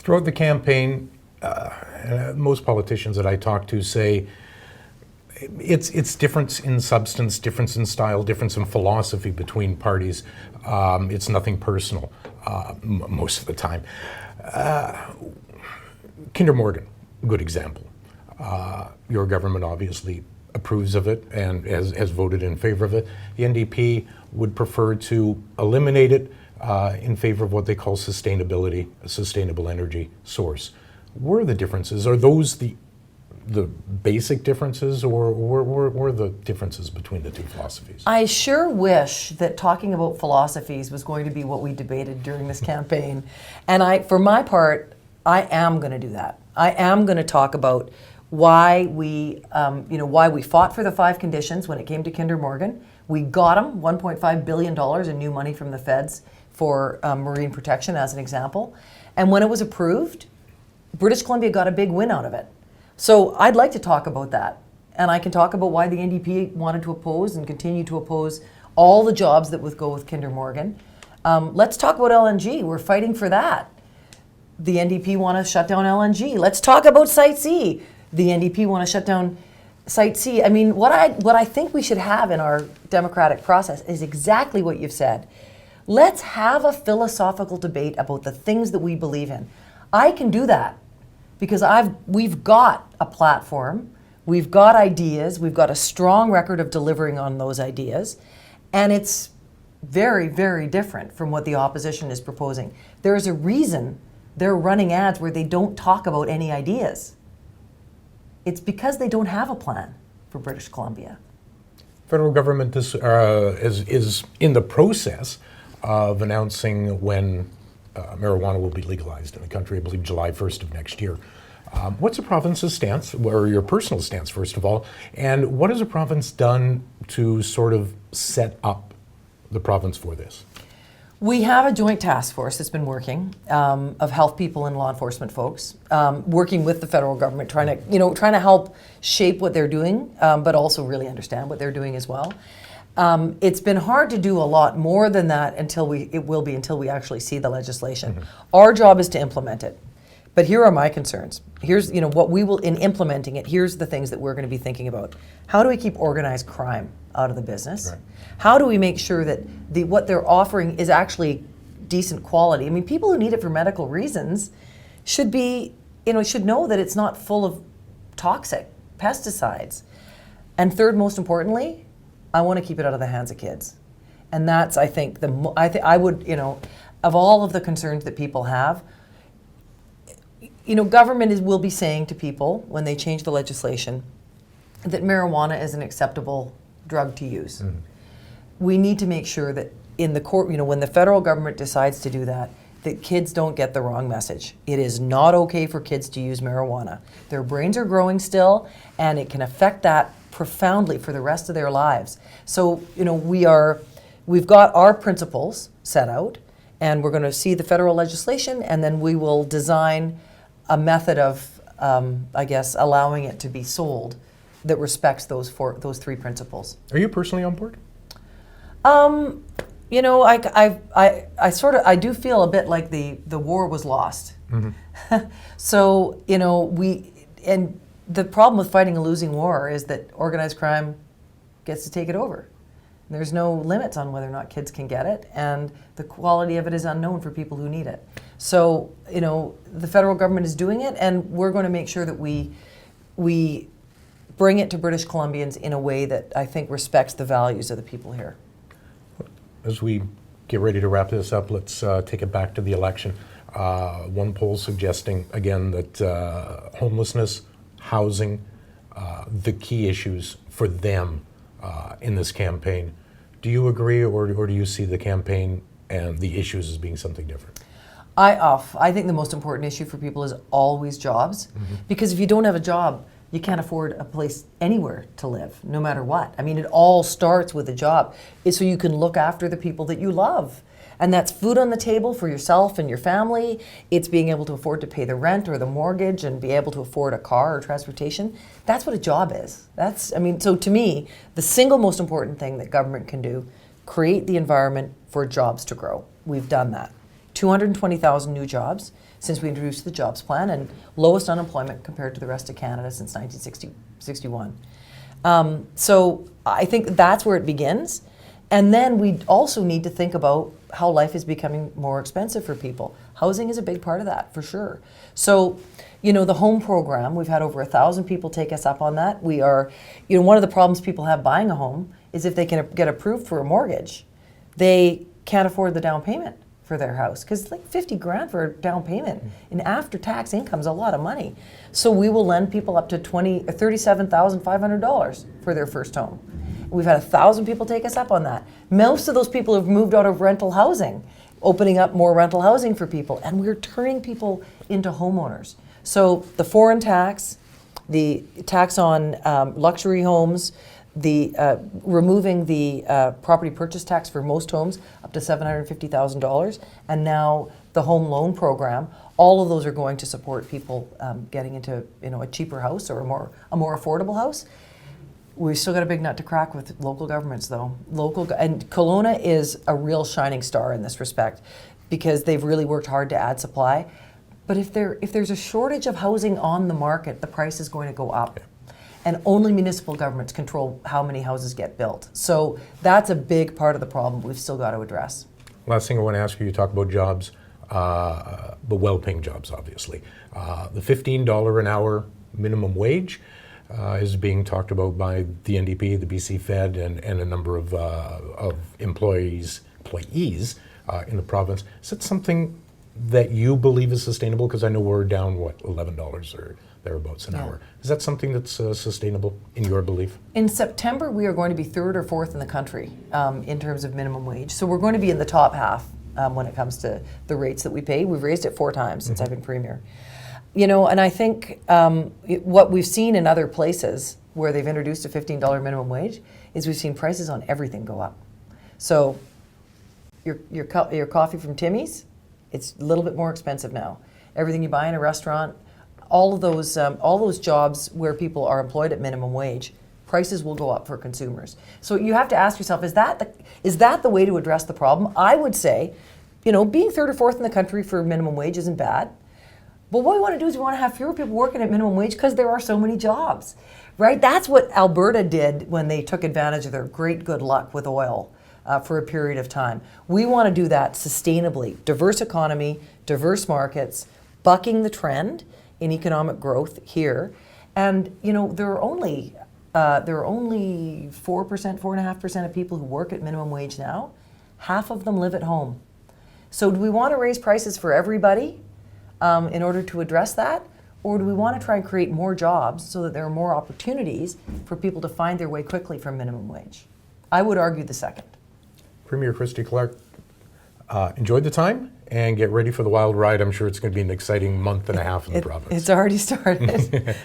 Throughout the campaign, most politicians that I talk to say it's difference in substance, difference in style, difference in philosophy between parties. It's nothing personal most of the time. Kinder Morgan, good example. Your government obviously approves of it and has voted in favor of it. The NDP would prefer to eliminate it in favor of what they call sustainability, a sustainable energy source. Where are the differences? Are those the basic differences, or the differences between the two philosophies? I sure wish that talking about philosophies was going to be what we debated during this campaign. And for my part, I am going to do that. I am going to talk about why we fought for the 5 conditions when it came to Kinder Morgan. We got them $1.5 billion in new money from the feds for marine protection, as an example. And when it was approved, British Columbia got a big win out of it. So I'd like to talk about that. And I can talk about why the NDP wanted to oppose and continue to oppose all the jobs that would go with Kinder Morgan. Let's talk about LNG. We're fighting for that. The NDP want to shut down LNG. Let's talk about Site C. The NDP want to shut down Site C. I mean, what I think we should have in our democratic process is exactly what you've said. Let's have a philosophical debate about the things that we believe in. I can do that because we've got a platform, we've got ideas, we've got a strong record of delivering on those ideas, and it's very, very different from what the opposition is proposing. There is a reason they're running ads where they don't talk about any ideas. It's because they don't have a plan for British Columbia. Federal government is in the process of announcing when marijuana will be legalized in the country, I believe July 1st of next year. What's the province's stance, or your personal stance, first of all, and what has the province done to sort of set up the province for this? We have a joint task force that's been working of health people and law enforcement folks, working with the federal government, trying to help shape what they're doing, but also really understand what they're doing as well. It's been hard to do a lot more than that until we actually see the legislation. Mm-hmm. Our job is to implement it. But here are my concerns. Here's what we will, in implementing it, here's the things that we're going to be thinking about. How do we keep organized crime out of the business? Right. How do we make sure that what they're offering is actually decent quality? I mean, people who need it for medical reasons should know that it's not full of toxic pesticides. And third, most importantly, I want to keep it out of the hands of kids. And that's, I think, I would, of all of the concerns that people have, government will be saying to people when they change the legislation that marijuana is an acceptable drug to use. Mm. We need to make sure that in the court, when the federal government decides to do that kids don't get the wrong message. It is not okay for kids to use marijuana. Their brains are growing still, and it can affect that profoundly for the rest of their lives. So, we've got our principles set out, and we're going to see the federal legislation, and then we will design a method of, allowing it to be sold that respects those 3 principles. Are you personally on board? I do feel a bit like the war was lost. Mm-hmm. So, and the problem with fighting a losing war is that organized crime gets to take it over. There's no limits on whether or not kids can get it, and the quality of it is unknown for people who need it. So, the federal government is doing it, and we're going to make sure that we bring it to British Columbians in a way that I think respects the values of the people here. As we get ready to wrap this up, let's take it back to the election. One poll suggesting, again, that homelessness, housing, the key issues for them in this campaign. Do you agree, or do you see the campaign and the issues as being something different? I think the most important issue for people is always jobs. Mm-hmm. Because if you don't have a job, you can't afford a place anywhere to live, no matter what. I mean, it all starts with a job. It's so you can look after the people that you love. And that's food on the table for yourself and your family. It's being able to afford to pay the rent or the mortgage and be able to afford a car or transportation. That's what a job is. So to me, the single most important thing that government can do, create the environment for jobs to grow. We've done that. 220,000 new jobs, since we introduced the jobs plan, and lowest unemployment compared to the rest of Canada since 1961. So I think that's where it begins. And then we also need to think about how life is becoming more expensive for people. Housing is a big part of that, for sure. So, the home program, we've had over 1,000 people take us up on that. We are, one of the problems people have buying a home is if they can get approved for a mortgage, they can't afford the down payment for their house, because like 50 grand for a down payment in after-tax income is a lot of money. So we will lend people up to $37,500 for their first home. We've had 1,000 people take us up on that. Most of those people have moved out of rental housing, opening up more rental housing for people, and we're turning people into homeowners. So the foreign tax, the tax on luxury homes, the removing the property purchase tax for most homes up to $750,000, and now the home loan program. All of those are going to support people getting into a cheaper house or a more affordable house. We've still got a big nut to crack with local governments, though. And Kelowna is a real shining star in this respect, because they've really worked hard to add supply. But if there's a shortage of housing on the market, the price is going to go up. And only municipal governments control how many houses get built. So that's a big part of the problem we've still got to address. Last thing I want to ask you, you talk about jobs, the well-paying jobs, obviously. The $15 an hour minimum wage is being talked about by the NDP, the BC Fed, and a number of employees in the province. Is that something that you believe is sustainable? Because I know we're down, $11 or thereabouts an hour. Is that something that's sustainable in your belief? In September, we are going to be third or fourth in the country in terms of minimum wage. So we're going to be in the top half when it comes to the rates that we pay. We've raised it 4 times since I've been Premier. And I think what we've seen in other places where they've introduced a $15 minimum wage is we've seen prices on everything go up. So your coffee from Timmy's, it's a little bit more expensive now. Everything you buy in a restaurant, all of those jobs where people are employed at minimum wage, prices will go up for consumers. So you have to ask yourself, is that the way to address the problem? I would say, being third or fourth in the country for minimum wage isn't bad. But what we want to do is we want to have fewer people working at minimum wage because there are so many jobs, right? That's what Alberta did when they took advantage of their great good luck with oil for a period of time. We want to do that sustainably. Diverse economy, diverse markets, bucking the trend in economic growth here. And, there are only 4.5% of people who work at minimum wage now. Half of them live at home. So do we want to raise prices for everybody in order to address that? Or do we want to try and create more jobs so that there are more opportunities for people to find their way quickly from minimum wage? I would argue the second. Premier Christy Clark, enjoy the time and get ready for the wild ride. I'm sure it's going to be an exciting month and a half in the province. It's already started.